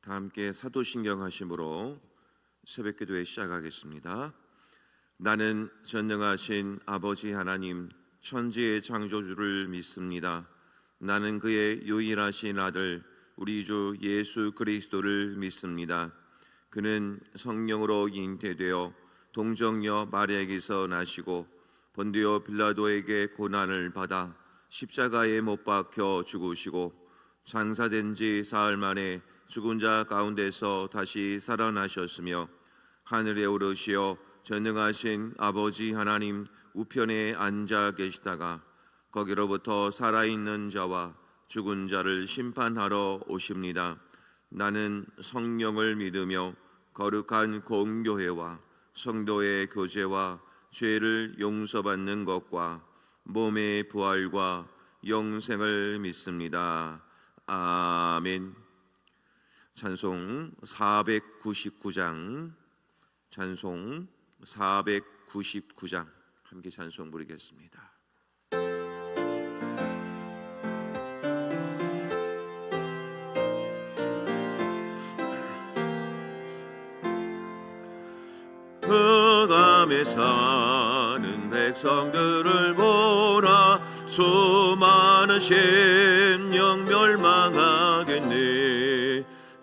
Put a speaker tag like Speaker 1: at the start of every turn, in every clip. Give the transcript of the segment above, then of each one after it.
Speaker 1: 다 함께 사도신경 하심으로 새벽기도회 시작하겠습니다. 나는 전능하신 아버지 하나님 천지의 창조주를 믿습니다. 나는 그의 유일하신 아들 우리 주 예수 그리스도를 믿습니다. 그는 성령으로 잉태되어 동정녀 마리아에게서 나시고 본디오 빌라도에게 고난을 받아 십자가에 못 박혀 죽으시고 장사된 지 사흘 만에 죽은 자 가운데서 다시 살아나셨으며 하늘에 오르시어 전능하신 아버지 하나님 우편에 앉아 계시다가 거기로부터 살아있는 자와 죽은 자를 심판하러 오십니다. 나는 성령을 믿으며 거룩한 공교회와 성도의 교제와 죄를 용서받는 것과 몸의 부활과 영생을 믿습니다. 아멘. 찬송 499장, 찬송 499장 함께 찬송 부르겠습니다. 흑암에 사는 백성들을 보라. 수많은 심령 멸망하겠네.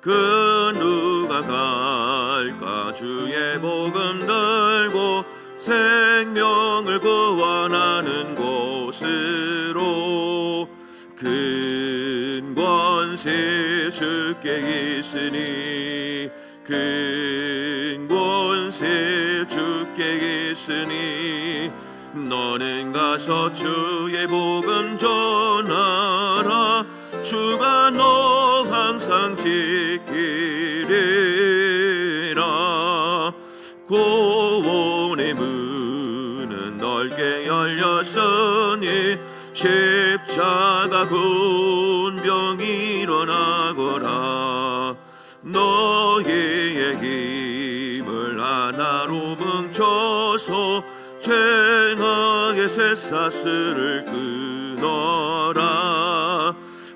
Speaker 1: 그 누가 갈까? 주의 복음 들고 생명을 구원하는 곳으로. 큰 권세 주께 있으니, 큰 권세 주께 있으니, 너는 가서 주의 복음 전하라. 주가 너 항상 지키리라. 구원의 문은 넓게 열렸으니 십자가 군병이 일어나거라. 너희의 힘을 하나로 뭉쳐서 죄악의 쇠사슬을 끊어라.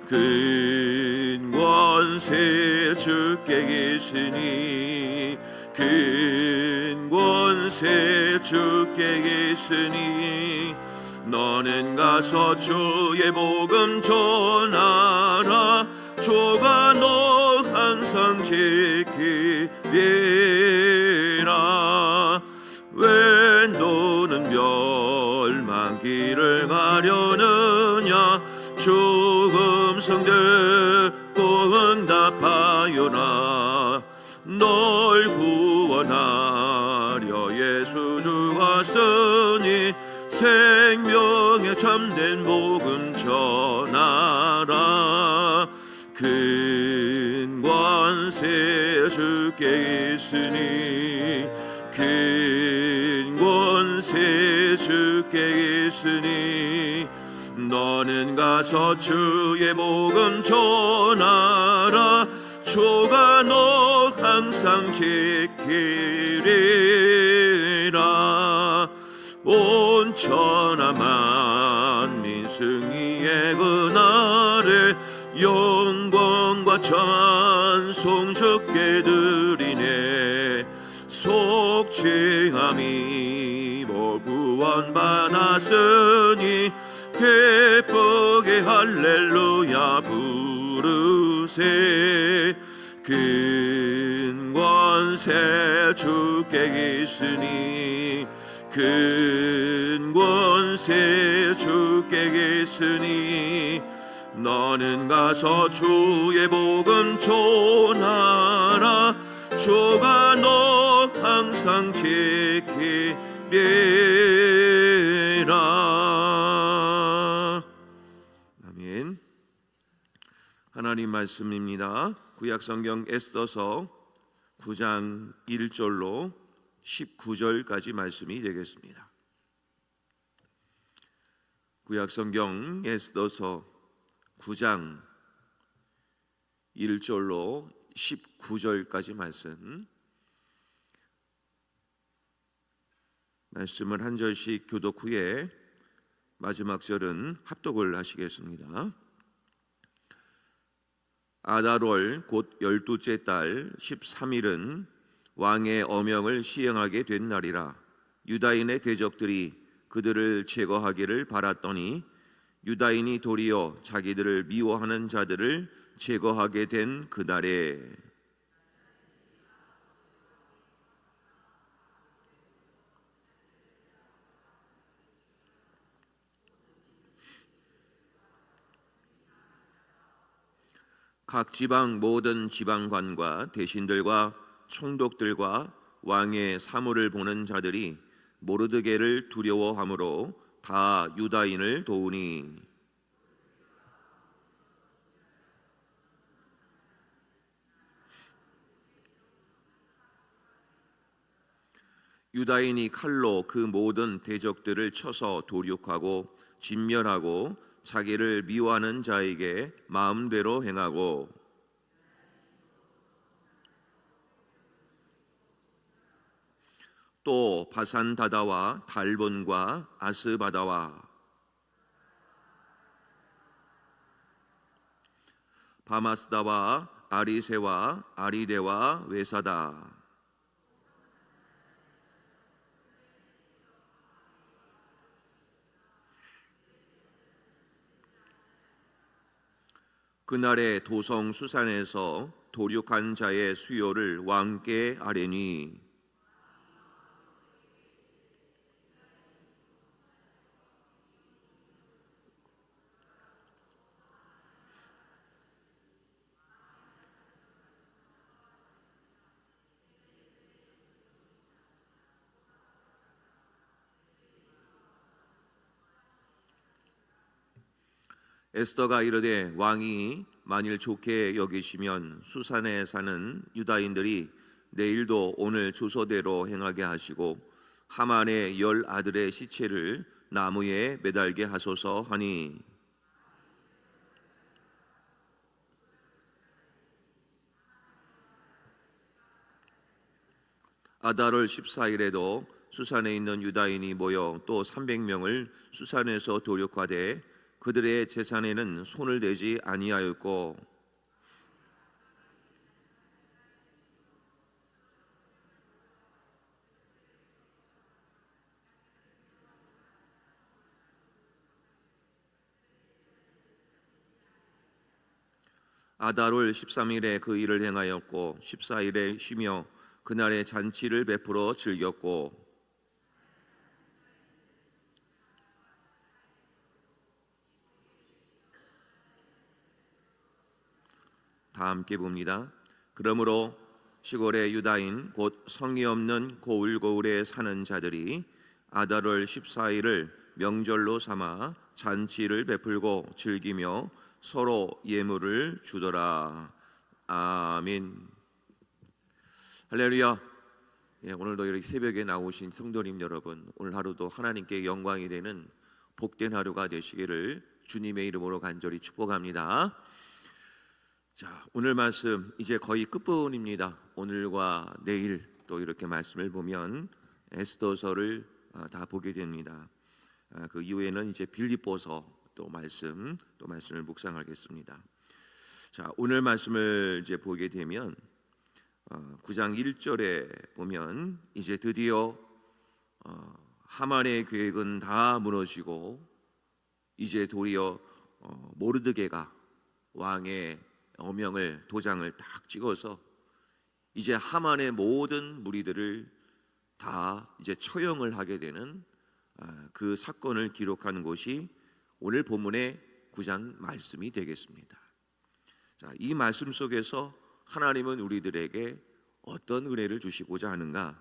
Speaker 1: 큰 권세 주께 있으니, 큰 권세 주께 있으니, 너는 가서 주의 복음 전하라. 주가 너 항상 지키리라. 왜 너는 멸망길을 가려느냐? 죽음 성들 듣고 응답하여라. 널 구원하려 예수 죽었으니 생명의 참된 복음 전하라. 큰 권세 주께 있으니, 큰 권세 주께 있으니, 너는 가서 주의 복음 전하라. 주가 너 항상 지키리라. 온 천하 만민 승리의 그날에 영광과 찬송 주께 드리네. 속죄함이 뭐 구원받았으니 기쁘게 할렐루야 부르세. 큰 권세 주께 있으니, 큰 권세 주께 있으니, 너는 가서 주의 복음 전하라. 주가 너 항상 지키리라. 아멘. 하나님 말씀입니다. 구약성경 에스더서 9장 1절로 19절까지 말씀이 되겠습니다. 구약성경 에스더서 9장 1절로 19절까지 말씀을 한 절씩 교독 후에 마지막 절은 합독을 하시겠습니다. 아달월 곧 12째 달 13일은 왕의 어명을 시행하게 된 날이라. 유다인의 대적들이 그들을 제거하기를 바랐더니 유다인이 도리어 자기들을 미워하는 자들을 제거하게 된 그날에 각 지방 모든 지방관과 대신들과 총독들과 왕의 사물을 보는 자들이 모르드게를 두려워함으로 다 유다인을 도우니 유다인이 칼로 그 모든 대적들을 쳐서 도륙하고 진멸하고 자기를 미워하는 자에게 마음대로 행하고 또 바산다다와 달본과 아스바다와 바마스다와 아리세와 아리데와 외사다 그날의 도성 수산에서 도륙한 자의 수요를 왕께 아뢰니 에스더가 이르되 왕이 만일 좋게 여기시면 수산에 사는 유다인들이 내일도 오늘 주소대로 행하게 하시고 하만의 10 아들의 시체를 나무에 매달게 하소서 하니 아달월 14일에도 수산에 있는 유다인이 모여 또 300명을 수산에서 도륙하되 그들의 재산에는 손을 대지 아니하였고 아달월 13일에 그 일을 행하였고 14일에 쉬며 그날에 잔치를 베풀어 즐겼고 다 함께 봅니다. 그러므로 시골의 유다인 곧 성이 없는 고을고을에 사는 자들이 아달월 14일을 명절로 삼아 잔치를 베풀고 즐기며 서로 예물을 주더라. 아멘. 할렐루야. 예, 오늘도 이렇게 새벽에 나오신 성도님 여러분, 오늘 하루도 하나님께 영광이 되는 복된 하루가 되시기를 주님의 이름으로 간절히 축복합니다. 자, 오늘 말씀 이제 거의 끝부분입니다. 오늘과 내일 또 이렇게 말씀을 보면 에스더서를 다 보게 됩니다. 그 이후에는 이제 빌립보서 또 말씀을 묵상하겠습니다. 자, 오늘 말씀을 이제 보게 되면 9장 1절에 보면 이제 드디어 하만의 계획은 다 무너지고 이제 도리어 모르드게가 왕의 어명을 도장을 딱 찍어서 이제 하만의 모든 무리들을 다 이제 처형을 하게 되는 그 사건을 기록하는 것이 오늘 본문의 9장 말씀이 되겠습니다. 자, 이 말씀 속에서 하나님은 우리들에게 어떤 은혜를 주시고자 하는가?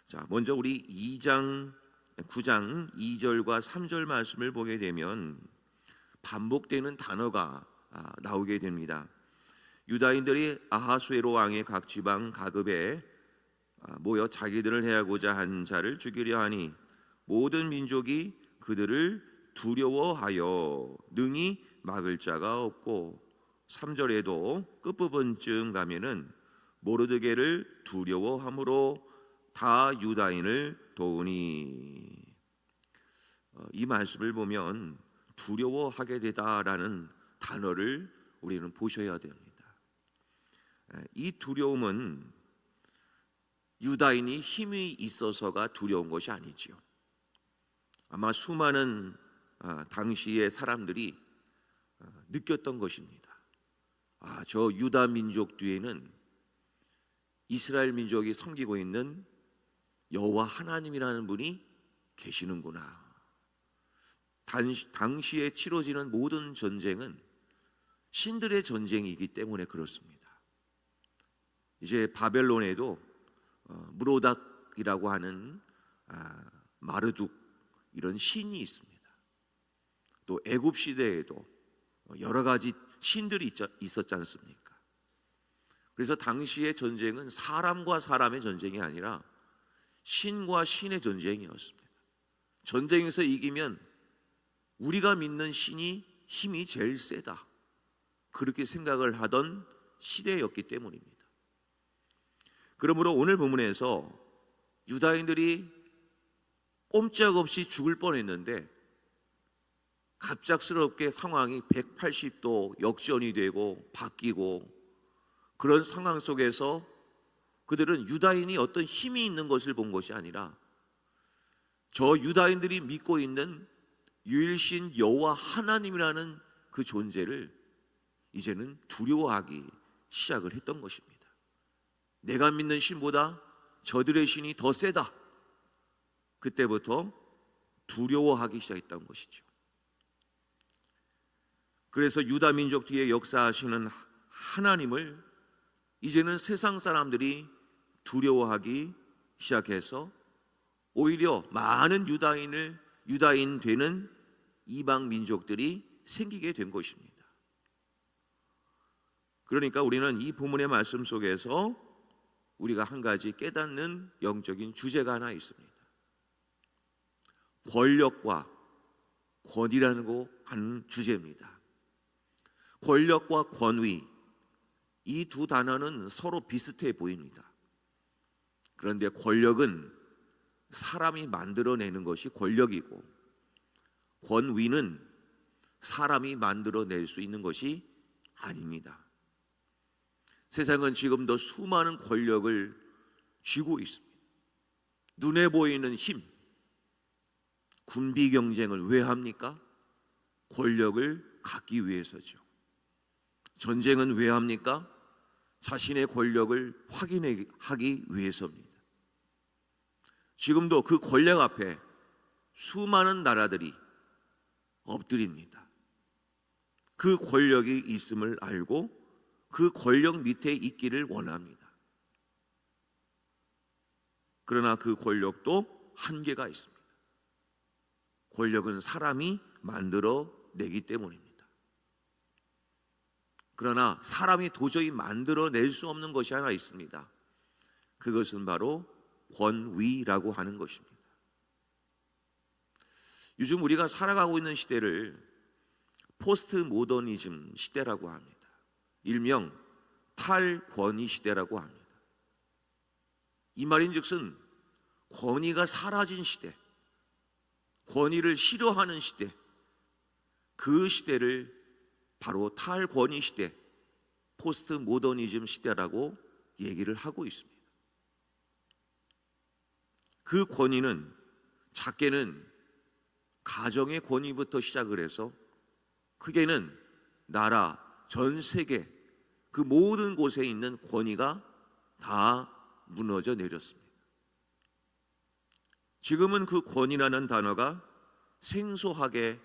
Speaker 1: 자, 먼저 우리 9장 2절과 3절 말씀을 보게 되면 반복되는 단어가 나오게 됩니다. 유다인들이 아하수에로 왕의 각 지방 가급에 모여 자기들을 해하고자 한 자를 죽이려 하니 모든 민족이 그들을 두려워하여 능히 막을 자가 없고 3절에도 끝부분쯤 가면은 모르드게를 두려워함으로 다 유다인을 도우니 이 말씀을 보면 두려워하게 되다라는 단어를 우리는 보셔야 됩니다. 이 두려움은 유다인이 힘이 있어서가 두려운 것이 아니지요. 아마 수많은 당시의 사람들이 느꼈던 것입니다. 저 유다 민족 뒤에는 이스라엘 민족이 섬기고 있는 여호와 하나님이라는 분이 계시는구나. 당시에 치러지는 모든 전쟁은 신들의 전쟁이기 때문에 그렇습니다. 이제 바벨론에도 무로닥이라고 하는 마르둑 이런 신이 있습니다. 또 애굽 시대에도 여러 가지 신들이 있었지 않습니까? 그래서 당시의 전쟁은 사람과 사람의 전쟁이 아니라 신과 신의 전쟁이었습니다. 전쟁에서 이기면 우리가 믿는 신이 힘이 제일 세다, 그렇게 생각을 하던 시대였기 때문입니다. 그러므로 오늘 본문에서 유다인들이 꼼짝없이 죽을 뻔했는데 갑작스럽게 상황이 180도 역전이 되고 바뀌고, 그런 상황 속에서 그들은 유다인이 어떤 힘이 있는 것을 본 것이 아니라 저 유다인들이 믿고 있는 유일신 여호와 하나님이라는 그 존재를 이제는 두려워하기 시작을 했던 것입니다. 내가 믿는 신보다 저들의 신이 더 세다. 그때부터 두려워하기 시작했던 것이죠. 그래서 유다 민족 뒤에 역사하시는 하나님을 이제는 세상 사람들이 두려워하기 시작해서 오히려 많은 유다인 되는 이방 민족들이 생기게 된 것입니다. 그러니까 우리는 이 본문의 말씀 속에서 우리가 한 가지 깨닫는 영적인 주제가 하나 있습니다. 권력과 권위라고 하는 주제입니다. 권력과 권위, 이 두 단어는 서로 비슷해 보입니다. 그런데 권력은 사람이 만들어내는 것이 권력이고, 권위는 사람이 만들어낼 수 있는 것이 아닙니다. 세상은 지금도 수많은 권력을 쥐고 있습니다. 눈에 보이는 힘, 군비 경쟁을 왜 합니까? 권력을 갖기 위해서죠. 전쟁은 왜 합니까? 자신의 권력을 확인하기 위해서입니다. 지금도 그 권력 앞에 수많은 나라들이 엎드립니다. 그 권력이 있음을 알고 그 권력 밑에 있기를 원합니다. 그러나 그 권력도 한계가 있습니다. 권력은 사람이 만들어내기 때문입니다. 그러나 사람이 도저히 만들어낼 수 없는 것이 하나 있습니다. 그것은 바로 권위라고 하는 것입니다. 요즘 우리가 살아가고 있는 시대를 포스트 모더니즘 시대라고 합니다. 일명 탈권위 시대라고 합니다. 이 말인즉슨 권위가 사라진 시대, 권위를 싫어하는 시대, 그 시대를 바로 탈권위 시대, 포스트 모더니즘 시대라고 얘기를 하고 있습니다. 그 권위는 작게는 가정의 권위부터 시작을 해서 크게는 나라, 전 세계 그 모든 곳에 있는 권위가 다 무너져 내렸습니다. 지금은 그 권위라는 단어가 생소하게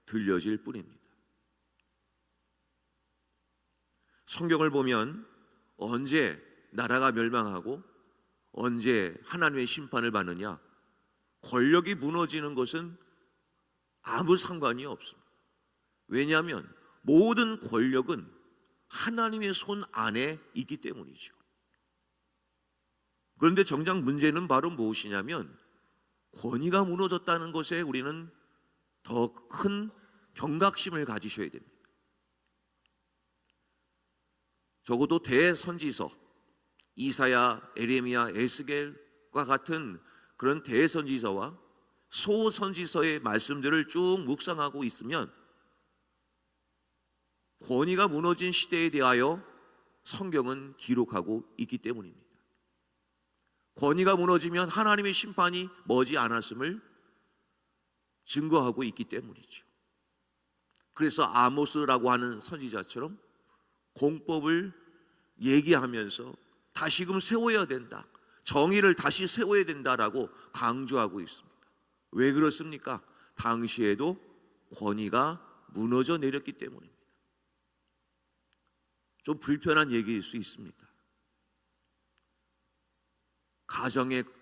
Speaker 1: 들려질 뿐입니다. 성경을 보면 언제 나라가 멸망하고 언제 하나님의 심판을 받느냐, 권력이 무너지는 것은 아무 상관이 없습니다. 왜냐하면 모든 권력은 하나님의 손 안에 있기 때문이죠. 그런데 정작 문제는 바로 무엇이냐면 권위가 무너졌다는 것에 우리는 더 큰 경각심을 가지셔야 됩니다. 적어도 대선지서 이사야, 에레미야, 에스겔과 같은 그런 대선지서와 소선지서의 말씀들을 쭉 묵상하고 있으면 권위가 무너진 시대에 대하여 성경은 기록하고 있기 때문입니다. 권위가 무너지면 하나님의 심판이 머지 않았음을 증거하고 있기 때문이죠. 그래서 아모스라고 하는 선지자처럼 공법을 얘기하면서 다시금 세워야 된다, 정의를 다시 세워야 된다라고 강조하고 있습니다. 왜 그렇습니까? 당시에도 권위가 무너져 내렸기 때문입니다. 좀 불편한 얘기일 수 있습니다.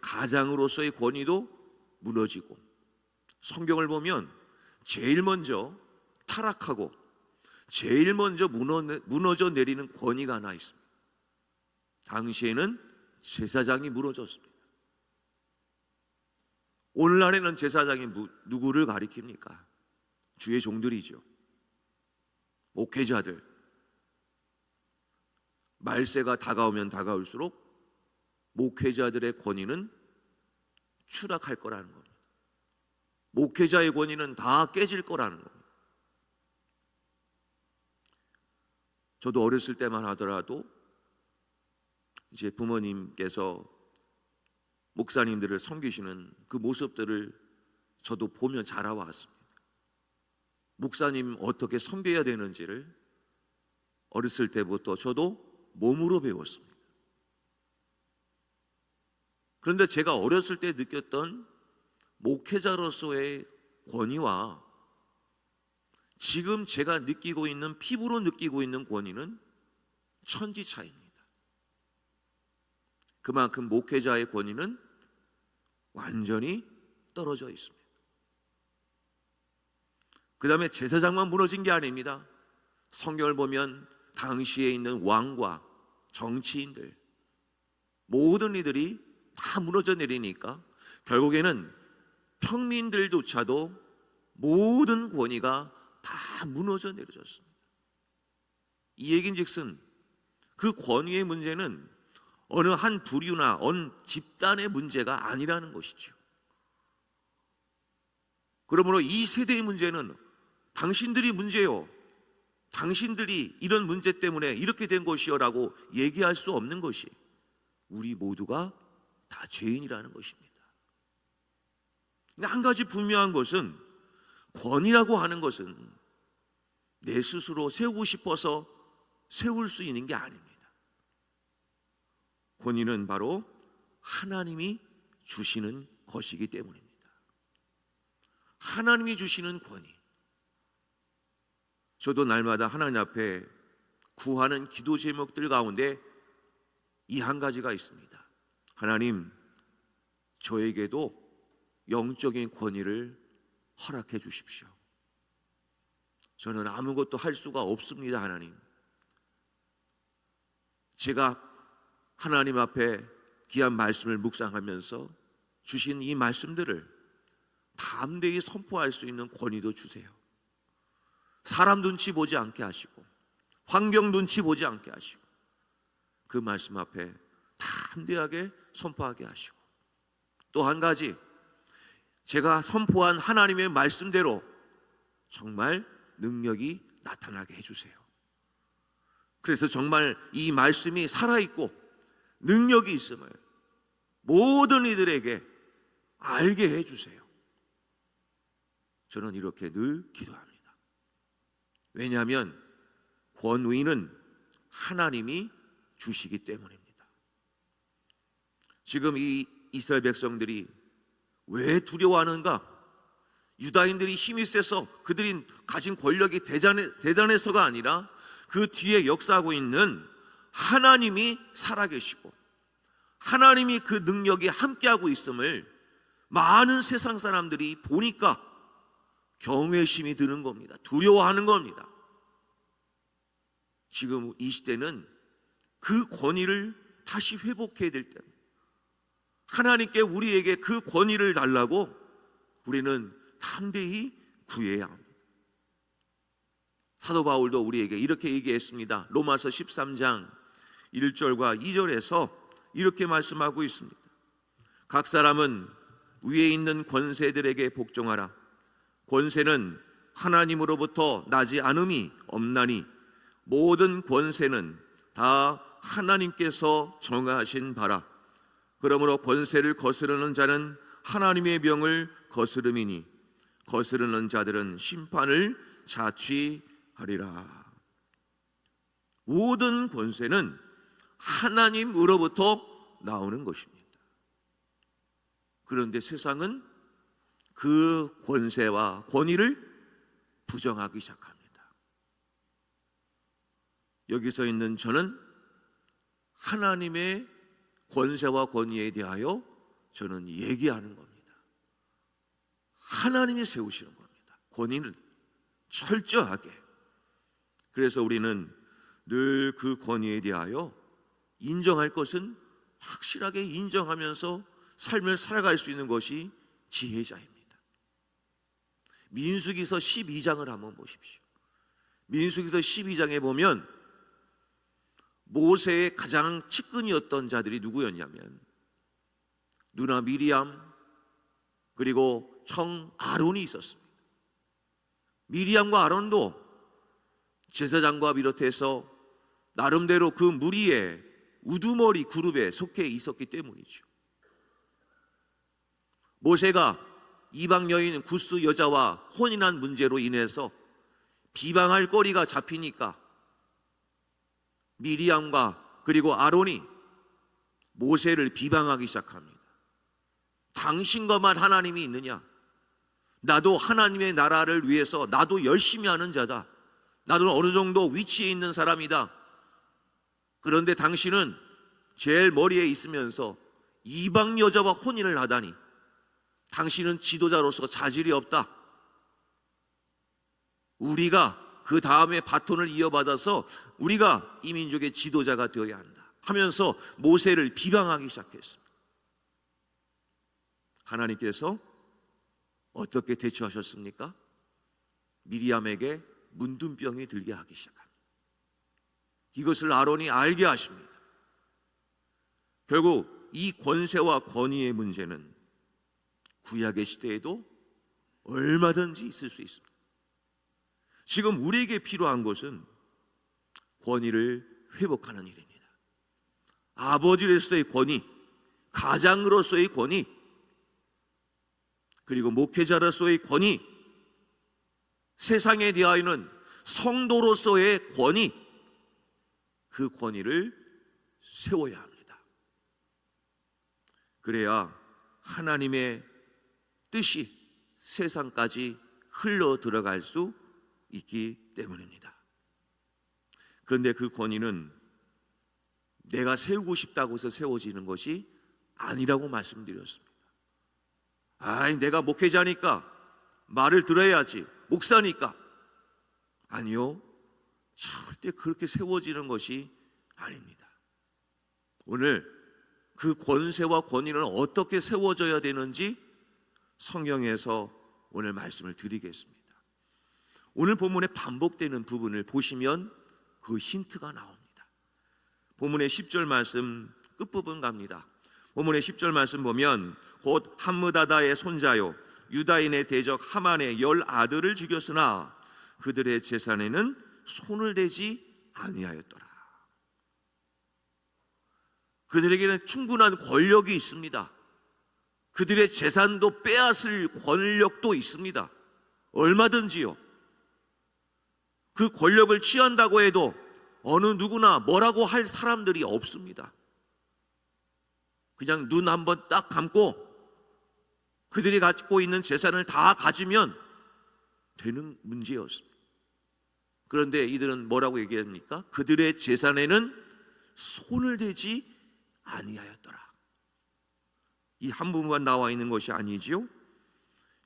Speaker 1: 가장으로서의 권위도 무너지고, 성경을 보면 제일 먼저 타락하고 제일 먼저 무너져 내리는 권위가 하나 있습니다. 당시에는 제사장이 무너졌습니다. 오늘날에는 제사장이 누구를 가리킵니까? 주의 종들이죠. 목회자들. 말세가 다가오면 다가올수록 목회자들의 권위는 추락할 거라는 겁니다. 목회자의 권위는 다 깨질 거라는 겁니다. 저도 어렸을 때만 하더라도 이제 부모님께서 목사님들을 섬기시는 그 모습들을 저도 보며 자라왔습니다. 목사님 어떻게 섬겨야 되는지를 어렸을 때부터 저도 몸으로 배웠습니다. 그런데 제가 어렸을 때 느꼈던 목회자로서의 권위와 지금 제가 느끼고 있는, 피부로 느끼고 있는 권위는 천지 차이입니다. 그만큼 목회자의 권위는 완전히 떨어져 있습니다. 그 다음에 제사장만 무너진 게 아닙니다. 성경을 보면 당시에 있는 왕과 정치인들, 모든 이들이 다 무너져 내리니까 결국에는 평민들조차도 모든 권위가 다 무너져 내려졌습니다. 이 얘긴즉슨 그 권위의 문제는 어느 한 부류나 어느 집단의 문제가 아니라는 것이죠. 그러므로 이 세대의 문제는 당신들이 문제요, 당신들이 이런 문제 때문에 이렇게 된 것이요라고 얘기할 수 없는 것이, 우리 모두가 다 죄인이라는 것입니다. 근데 한 가지 분명한 것은, 권위라고 하는 것은 내 스스로 세우고 싶어서 세울 수 있는 게 아닙니다. 권위는 바로 하나님이 주시는 것이기 때문입니다. 하나님이 주시는 권위. 저도 날마다 하나님 앞에 구하는 기도 제목들 가운데 이 한 가지가 있습니다. 하나님, 저에게도 영적인 권위를 허락해 주십시오. 저는 아무것도 할 수가 없습니다. 하나님, 제가 하나님 앞에 귀한 말씀을 묵상하면서 주신 이 말씀들을 담대히 선포할 수 있는 권위도 주세요. 사람 눈치 보지 않게 하시고, 환경 눈치 보지 않게 하시고, 그 말씀 앞에 담대하게 선포하게 하시고, 또 한 가지, 제가 선포한 하나님의 말씀대로 정말 능력이 나타나게 해주세요. 그래서 정말 이 말씀이 살아있고 능력이 있음을 모든 이들에게 알게 해주세요. 저는 이렇게 늘 기도합니다. 왜냐하면 권위는 하나님이 주시기 때문입니다. 지금 이 이스라엘 백성들이 왜 두려워하는가? 유다인들이 힘이 세서 그들이 가진 권력이 대단해서가 아니라 그 뒤에 역사하고 있는 하나님이 살아계시고 하나님이 그 능력이 함께하고 있음을 많은 세상 사람들이 보니까 경외심이 드는 겁니다. 두려워하는 겁니다. 지금 이 시대는 그 권위를 다시 회복해야 될 때입니다. 하나님께 우리에게 그 권위를 달라고 우리는 담대히 구해야 합니다. 사도 바울도 우리에게 이렇게 얘기했습니다. 로마서 13장 1절과 2절에서 이렇게 말씀하고 있습니다. 각 사람은 위에 있는 권세들에게 복종하라. 권세는 하나님으로부터 나지 않음이 없나니 모든 권세는 다 하나님께서 정하신 바라. 그러므로 권세를 거스르는 자는 하나님의 명을 거스름이니 거스르는 자들은 심판을 자취하리라. 모든 권세는 하나님으로부터 나오는 것입니다. 그런데 세상은 그 권세와 권위를 부정하기 시작합니다. 여기서 있는 저는 하나님의 권세와 권위에 대하여 저는 얘기하는 겁니다. 하나님이 세우시는 겁니다. 권위는 철저하게. 그래서 우리는 늘 그 권위에 대하여 인정할 것은 확실하게 인정하면서 삶을 살아갈 수 있는 것이 지혜자입니다. 민수기서 12장을 한번 보십시오. 민수기서 12장에 보면 모세의 가장 측근이었던 자들이 누구였냐면 누나 미리암 그리고 형 아론이 있었습니다. 미리암과 아론도 제사장과 비롯해서 나름대로 그 무리의 우두머리 그룹에 속해 있었기 때문이죠. 모세가 이방 여인 구스 여자와 혼인한 문제로 인해서 비방할 거리가 잡히니까 미리암과 그리고 아론이 모세를 비방하기 시작합니다. 당신과만 하나님이 있느냐? 나도 하나님의 나라를 위해서 나도 열심히 하는 자다. 나도 어느 정도 위치에 있는 사람이다. 그런데 당신은 제일 머리에 있으면서 이방 여자와 혼인을 하다니 당신은 지도자로서 자질이 없다. 우리가 그 다음에 바톤을 이어받아서 우리가 이 민족의 지도자가 되어야 한다 하면서 모세를 비방하기 시작했습니다. 하나님께서 어떻게 대처하셨습니까? 미리암에게 문둥병이 들게 하기 시작합니다. 이것을 아론이 알게 하십니다. 결국 이 권세와 권위의 문제는 구약의 시대에도 얼마든지 있을 수 있습니다. 지금 우리에게 필요한 것은 권위를 회복하는 일입니다. 아버지로서의 권위, 가장으로서의 권위, 그리고 목회자로서의 권위, 세상에 대하여는 성도로서의 권위, 그 권위를 세워야 합니다. 그래야 하나님의 뜻이 세상까지 흘러 들어갈 수 있기 때문입니다. 그런데 그 권위는 내가 세우고 싶다고 해서 세워지는 것이 아니라고 말씀드렸습니다. 내가 목회자니까 말을 들어야지, 목사니까. 아니요, 절대 그렇게 세워지는 것이 아닙니다. 오늘 그 권세와 권위는 어떻게 세워져야 되는지 성경에서 오늘 말씀을 드리겠습니다. 오늘 본문에 반복되는 부분을 보시면 그 힌트가 나옵니다. 본문의 10절 말씀 끝부분 갑니다. 본문의 10절 말씀 보면 곧 함므다다의 손자요 유다인의 대적 하만의 10 아들을 죽였으나 그들의 재산에는 손을 대지 아니하였더라. 그들에게는 충분한 권력이 있습니다. 그들의 재산도 빼앗을 권력도 있습니다. 얼마든지요. 그 권력을 취한다고 해도 어느 누구나 뭐라고 할 사람들이 없습니다. 그냥 눈 한번 딱 감고 그들이 갖고 있는 재산을 다 가지면 되는 문제였습니다. 그런데 이들은 뭐라고 얘기합니까? 그들의 재산에는 손을 대지 아니하였더라. 이 한 부분만 나와 있는 것이 아니지요.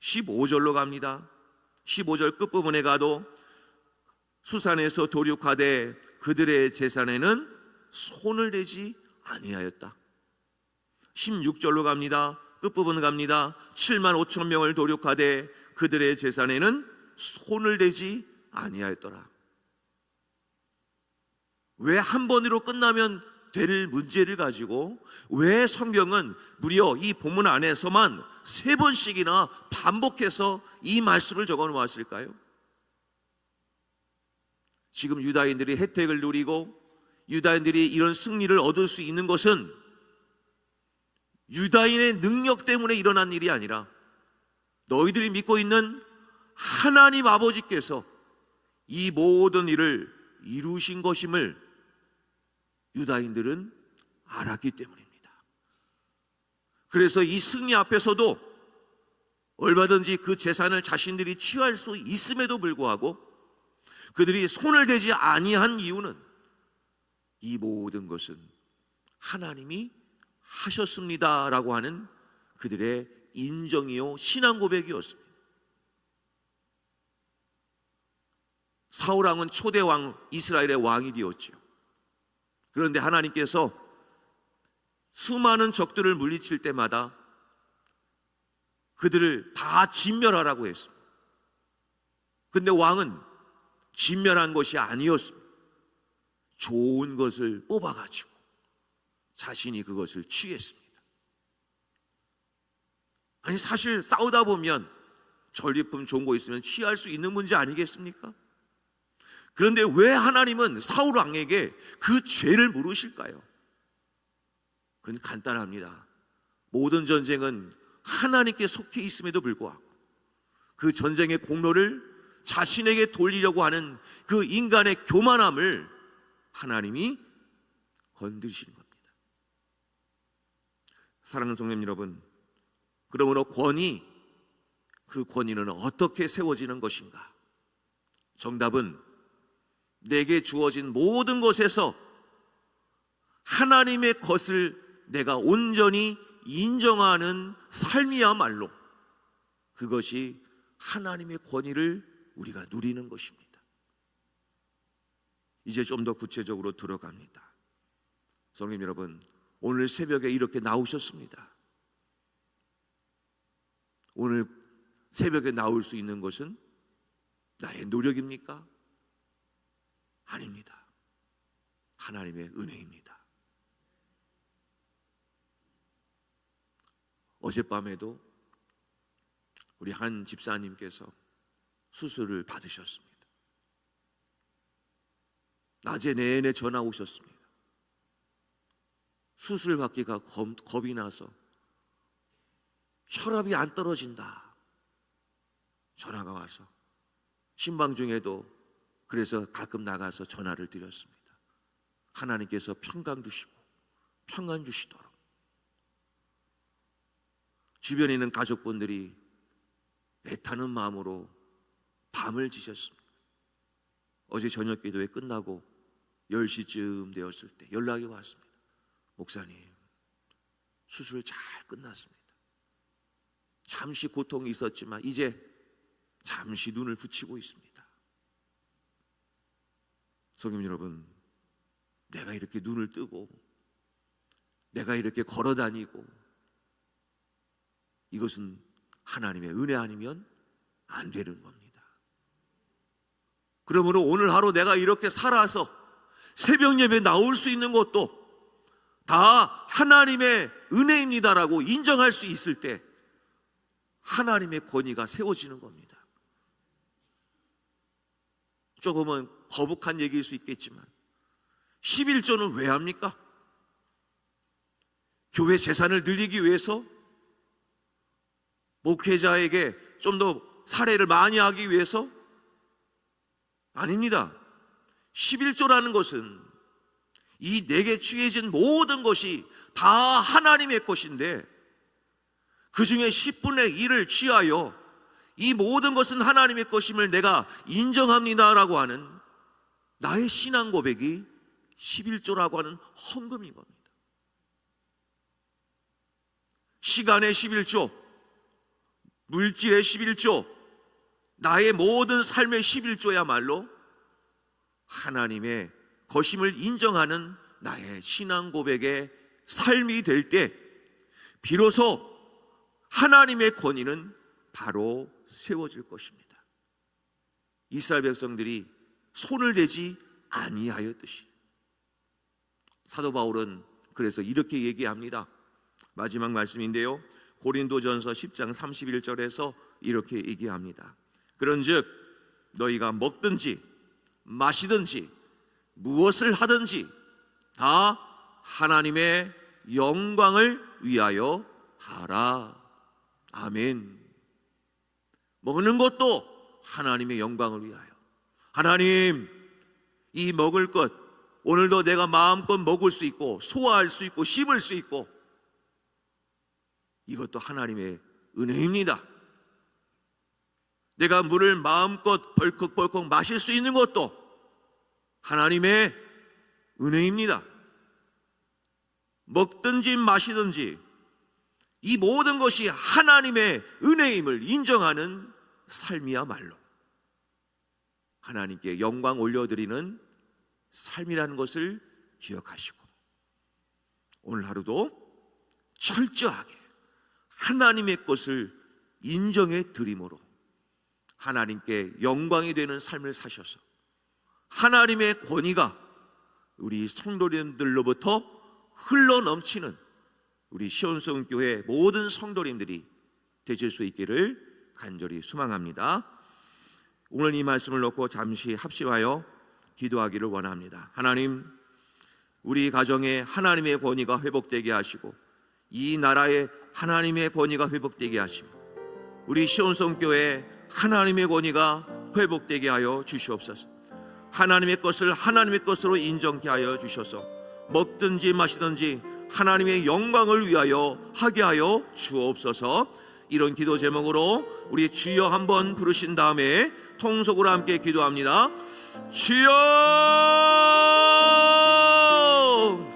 Speaker 1: 15절로 갑니다. 15절 끝부분에 가도 수산에서 도륙하되 그들의 재산에는 손을 대지 아니하였다. 16절로 갑니다. 끝부분 갑니다. 7만 5천 명을 도륙하되 그들의 재산에는 손을 대지 아니하였더라. 왜 한 번으로 끝나면 될 문제를 가지고 왜 성경은 무려 이 본문 안에서만 3번씩이나 반복해서 이 말씀을 적어 놓았을까요? 지금 유다인들이 혜택을 누리고 유다인들이 이런 승리를 얻을 수 있는 것은 유다인의 능력 때문에 일어난 일이 아니라 너희들이 믿고 있는 하나님 아버지께서 이 모든 일을 이루신 것임을 유다인들은 알았기 때문입니다. 그래서 이 승리 앞에서도 얼마든지 그 재산을 자신들이 취할 수 있음에도 불구하고 그들이 손을 대지 아니한 이유는 이 모든 것은 하나님이 하셨습니다라고 하는 그들의 인정이요 신앙 고백이었습니다. 사울왕은 초대 왕, 이스라엘의 왕이 되었지요. 그런데 하나님께서 수많은 적들을 물리칠 때마다 그들을 다 진멸하라고 했습니다. 근데 왕은 진멸한 것이 아니었습니다. 좋은 것을 뽑아가지고 자신이 그것을 취했습니다. 아니 사실 싸우다 보면 전리품 좋은 거 있으면 취할 수 있는 문제 아니겠습니까? 그런데 왜 하나님은 사울 왕에게 그 죄를 물으실까요? 그건 간단합니다. 모든 전쟁은 하나님께 속해 있음에도 불구하고 그 전쟁의 공로를 자신에게 돌리려고 하는 그 인간의 교만함을 하나님이 건드리시는 겁니다. 사랑하는 성도님 여러분, 그러므로 그 권위는 어떻게 세워지는 것인가? 정답은 내게 주어진 모든 것에서 하나님의 것을 내가 온전히 인정하는 삶이야말로 그것이 하나님의 권위를 우리가 누리는 것입니다. 이제 좀 더 구체적으로 들어갑니다. 성도님 여러분, 오늘 새벽에 이렇게 나오셨습니다. 오늘 새벽에 나올 수 있는 것은 나의 노력입니까? 아닙니다. 하나님의 은혜입니다. 어젯밤에도 우리 한 집사님께서 수술을 받으셨습니다. 낮에 내내 전화 오셨습니다. 수술 받기가 겁이 나서 혈압이 안 떨어진다 전화가 와서 신방 중에도 그래서 가끔 나가서 전화를 드렸습니다. 하나님께서 평강 주시고 평안 주시도록. 주변에 있는 가족분들이 애타는 마음으로 밤을 지셨습니다. 어제 저녁 기도회 끝나고 10시쯤 되었을 때 연락이 왔습니다. 목사님, 수술 잘 끝났습니다. 잠시 고통이 있었지만 이제 잠시 눈을 붙이고 있습니다. 성님 여러분, 내가 이렇게 눈을 뜨고 내가 이렇게 걸어 다니고 이것은 하나님의 은혜 아니면 안 되는 겁니다. 그러므로 오늘 하루 내가 이렇게 살아서 새벽 예배 나올 수 있는 것도 다 하나님의 은혜입니다라고 인정할 수 있을 때 하나님의 권위가 세워지는 겁니다. 조금은 거북한 얘기일 수 있겠지만 11조는 왜 합니까? 교회 재산을 늘리기 위해서? 목회자에게 좀 더 사례를 많이 하기 위해서? 아닙니다. 11조라는 것은 이 내게 취해진 모든 것이 다 하나님의 것인데 그 중에 10분의 1을 취하여 이 모든 것은 하나님의 것임을 내가 인정합니다라고 하는 나의 신앙 고백이 11조라고 하는 헌금인 겁니다. 시간의 11조, 물질의 11조, 나의 모든 삶의 11조야말로 하나님의 것임을 인정하는 나의 신앙 고백의 삶이 될 때 비로소 하나님의 권위는 바로 세워질 것입니다. 이스라엘 백성들이 손을 대지 아니하였듯이. 사도 바울은 그래서 이렇게 얘기합니다. 마지막 말씀인데요, 고린도전서 10장 31절에서 이렇게 얘기합니다. 그런즉 너희가 먹든지 마시든지 무엇을 하든지 다 하나님의 영광을 위하여 하라. 아멘. 먹는 것도 하나님의 영광을 위하여. 하나님, 이 먹을 것 오늘도 내가 마음껏 먹을 수 있고 소화할 수 있고 씹을 수 있고, 이것도 하나님의 은혜입니다. 내가 물을 마음껏 벌컥벌컥 마실 수 있는 것도 하나님의 은혜입니다. 먹든지 마시든지 이 모든 것이 하나님의 은혜임을 인정하는 삶이야말로 하나님께 영광 올려드리는 삶이라는 것을 기억하시고, 오늘 하루도 철저하게 하나님의 것을 인정해 드림으로 하나님께 영광이 되는 삶을 사셔서 하나님의 권위가 우리 성도님들로부터 흘러넘치는 우리 시온성교회 모든 성도님들이 되실 수 있기를 간절히 소망합니다. 오늘 이 말씀을 놓고 잠시 합심하여 기도하기를 원합니다. 하나님, 우리 가정에 하나님의 권위가 회복되게 하시고 이 나라에 하나님의 권위가 회복되게 하시고 우리 시온성교회에 하나님의 권위가 회복되게 하여 주시옵소서. 하나님의 것을 하나님의 것으로 인정케 하여 주셔서 먹든지 마시든지 하나님의 영광을 위하여 하게 하여 주옵소서. 이런 기도 제목으로 우리 주여 한번 부르신 다음에 통속으로 함께 기도합니다. 주여!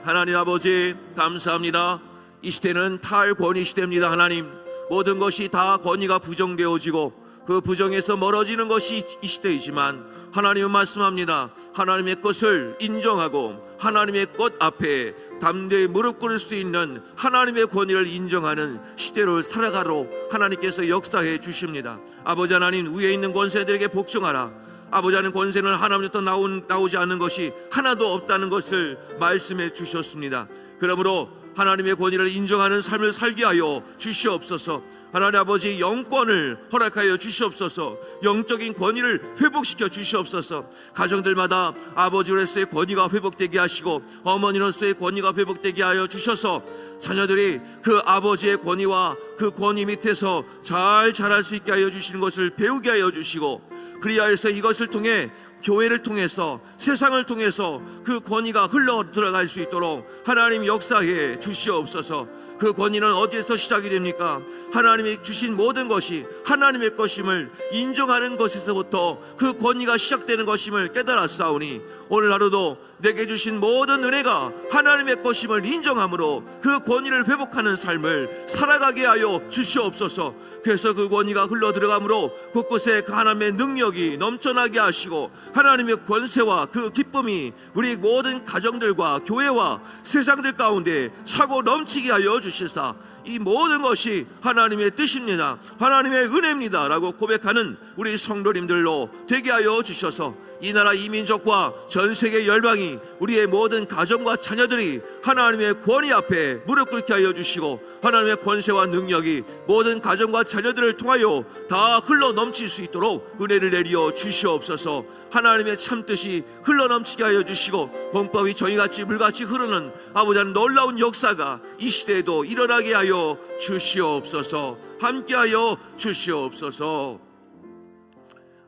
Speaker 1: 하나님 아버지, 감사합니다. 이 시대는 탈권위 시대입니다. 하나님, 모든 것이 다 권위가 부정되어지고 그 부정에서 멀어지는 것이 이 시대이지만 하나님은 말씀합니다. 하나님의 것을 인정하고 하나님의 것 앞에 담대히 무릎 꿇을 수 있는 하나님의 권위를 인정하는 시대로 살아가로 하나님께서 역사해 주십니다. 아버지 하나님, 위에 있는 권세들에게 복종하라. 아버지 하나님, 권세는 하나님부터 나오지 않는 것이 하나도 없다는 것을 말씀해 주셨습니다. 그러므로 하나님의 권위를 인정하는 삶을 살게 하여 주시옵소서. 하나님 아버지, 영권을 허락하여 주시옵소서. 영적인 권위를 회복시켜 주시옵소서. 가정들마다 아버지로서의 권위가 회복되게 하시고 어머니로서의 권위가 회복되게 하여 주셔서 자녀들이 그 아버지의 권위와 그 권위 밑에서 잘 자랄 수 있게 하여 주시는 것을 배우게 하여 주시고, 그리하여서 이것을 통해 교회를 통해서 세상을 통해서 그 권위가 흘러 들어갈 수 있도록 하나님 역사해 주시옵소서. 그 권위는 어디에서 시작이 됩니까? 하나님이 주신 모든 것이 하나님의 것임을 인정하는 것에서부터 그 권위가 시작되는 것임을 깨달았사오니 오늘 하루도 내게 주신 모든 은혜가 하나님의 것임을 인정함으로 그 권위를 회복하는 삶을 살아가게 하여 주시옵소서. 그래서 그 권위가 흘러 들어가므로 곳곳에 그 하나님의 능력이 넘쳐나게 하시고 하나님의 권세와 그 기쁨이 우리 모든 가정들과 교회와 세상들 가운데 차고 넘치게 하여 주시사 이 모든 것이 하나님의 뜻입니다, 하나님의 은혜입니다 라고 고백하는 우리 성도님들로 되게 하여 주셔서 이 나라 이 민족과 전 세계 열방이 우리의 모든 가정과 자녀들이 하나님의 권위 앞에 무릎 꿇게 하여 주시고 하나님의 권세와 능력이 모든 가정과 자녀들을 통하여 다 흘러 넘칠 수 있도록 은혜를 내려 주시옵소서. 하나님의 참뜻이 흘러 넘치게 하여 주시고 공법이 저희같이 물같이 흐르는 아버지 하나님 놀라운 역사가 이 시대에도 일어나게 하여 주시옵소서. 함께하여 주시옵소서.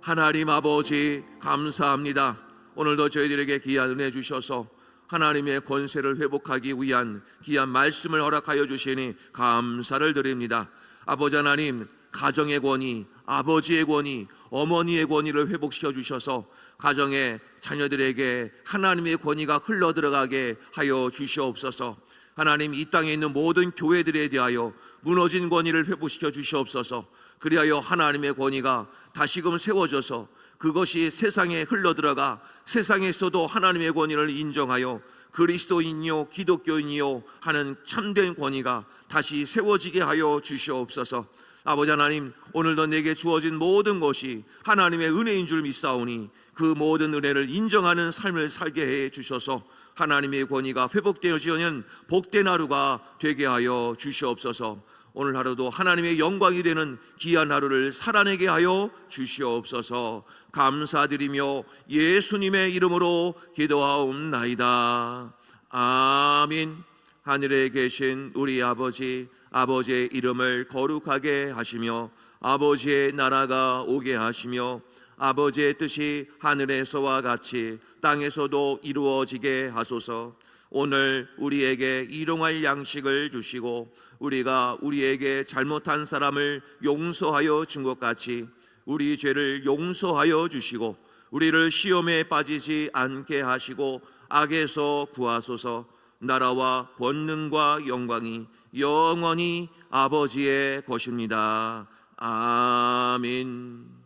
Speaker 1: 하나님 아버지, 감사합니다. 오늘도 저희들에게 귀한 은혜 주셔서 하나님의 권세를 회복하기 위한 귀한 말씀을 허락하여 주시니 감사를 드립니다. 아버지 하나님, 가정의 권위, 아버지의 권위, 어머니의 권위를 회복시켜 주셔서 가정의 자녀들에게 하나님의 권위가 흘러 들어가게 하여 주시옵소서. 하나님, 이 땅에 있는 모든 교회들에 대하여 무너진 권위를 회복시켜 주시옵소서. 그리하여 하나님의 권위가 다시금 세워져서 그것이 세상에 흘러들어가 세상에서도 하나님의 권위를 인정하여 그리스도인이요 기독교인이요 하는 참된 권위가 다시 세워지게 하여 주시옵소서. 아버지 하나님, 오늘도 내게 주어진 모든 것이 하나님의 은혜인 줄 믿사오니 그 모든 은혜를 인정하는 삶을 살게 해 주셔서 하나님의 권위가 회복되어지는 복된 하루가 되게 하여 주시옵소서. 오늘 하루도 하나님의 영광이 되는 귀한 하루를 살아내게 하여 주시옵소서. 감사드리며 예수님의 이름으로 기도하옵나이다. 아멘. 하늘에 계신 우리 아버지, 아버지의 이름을 거룩하게 하시며 아버지의 나라가 오게 하시며 아버지의 뜻이 하늘에서와 같이 땅에서도 이루어지게 하소서. 오늘 우리에게 일용할 양식을 주시고 우리가 우리에게 잘못한 사람을 용서하여 준 것 같이 우리 죄를 용서하여 주시고 우리를 시험에 빠지지 않게 하시고 악에서 구하소서. 나라와 권능과 영광이 영원히 아버지의 것입니다. 아멘.